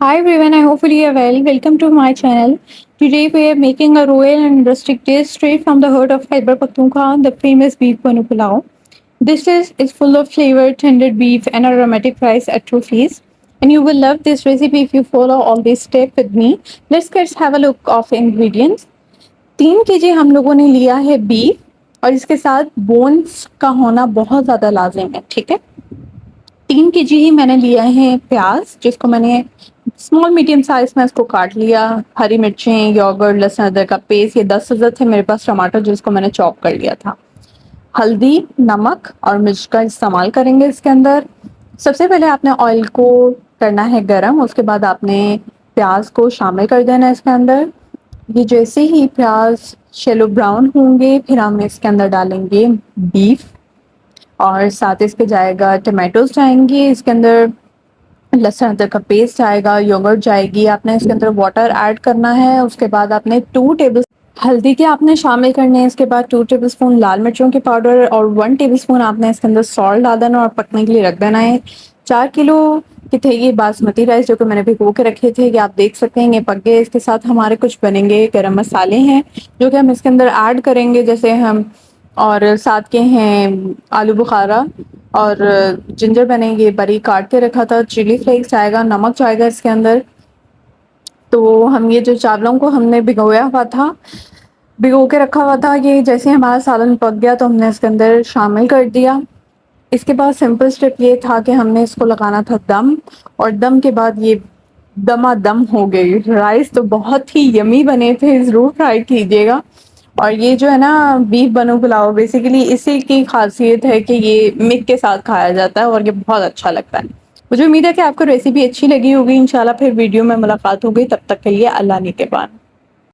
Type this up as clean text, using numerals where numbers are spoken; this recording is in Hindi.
Hi everyone, I hopefully you are well. Welcome to my channel. Today we are making a royal and rustic dish straight from the heart of Khyber Pakhtunkhwa, the famous beef banu pulao. This dish is full of flavor, tender beef, and aromatic rice at two feast. And you will love this recipe if you follow all these steps with me. Let's have a look of ingredients. 3 kg हम लोगों ने लिया है बीफ और इसके साथ बोन्स का होना बहुत ज़्यादा लाजिम है, ठीक है। 3 kg ही मैंने लिया है प्याज, जिसको मैंने स्मॉल मीडियम साइज में इसको काट लिया। हरी मिर्चें, योगर्ट, लहसुन अदरक का पेस्ट, ये 10 अदरक थे मेरे पास, टमाटर जिसको मैंने चॉप कर लिया था। हल्दी, नमक और मिर्च का इस्तेमाल करेंगे इसके अंदर। सबसे पहले आपने ऑयल को करना है गरम, उसके बाद आपने प्याज को शामिल कर देना है इसके अंदर। ये जैसे ही प्याज शेलो ब्राउन होंगे फिर हम इसके अंदर डालेंगे बीफ और साथ इसके जाएगा टमाटोज जाएंगे, इसके अंदर लहसुन अदरक का पेस्ट आएगा, योगर्ट जाएगी, आपने इसके अंदर वाटर ऐड करना है। उसके बाद आपने 2 टेबल हल्दी के आपने शामिल करने हैं। इसके बाद 2 टेबलस्पून लाल मिर्चों के पाउडर और 1 टेबलस्पून आपने इसके अंदर सॉल्ट डाल देना और पकने के लिए रख देना है। 4 किलो के थे ये बासमती राइस जो कि मैंने भिगो के रखे थे, ये आप देख सकते हैं ये पक गए। इसके साथ हमारे कुछ बनेंगे गरम मसाले हैं जो कि हम इसके अंदर ऐड करेंगे, जैसे हम और साथ के हैं आलू बुखारा और जिंजर मैंने ये बारीक काट के रखा था, चिली फ्लेक्स आएगा, नमक जाएगा इसके अंदर। तो हम ये जो चावलों को हमने भिगो के रखा हुआ था, ये जैसे हमारा सालन पक गया तो हमने इसके अंदर शामिल कर दिया। इसके बाद सिंपल स्टेप ये था कि हमने इसको लगाना था दम, और दम के बाद ये दमादम हो गई। राइस तो बहुत ही यमी बने थे, ज़रूर ट्राई कीजिएगा। और ये जो है ना बीफ बनो पुलाव, बेसिकली इसी की खासियत है कि ये मिक के साथ खाया जाता है और ये बहुत अच्छा लगता है। मुझे उम्मीद है कि आपको रेसिपी अच्छी लगी होगी। इंशाल्लाह फिर वीडियो में मुलाकात होगी, तब तक के लिए अल्लाह निगहबान।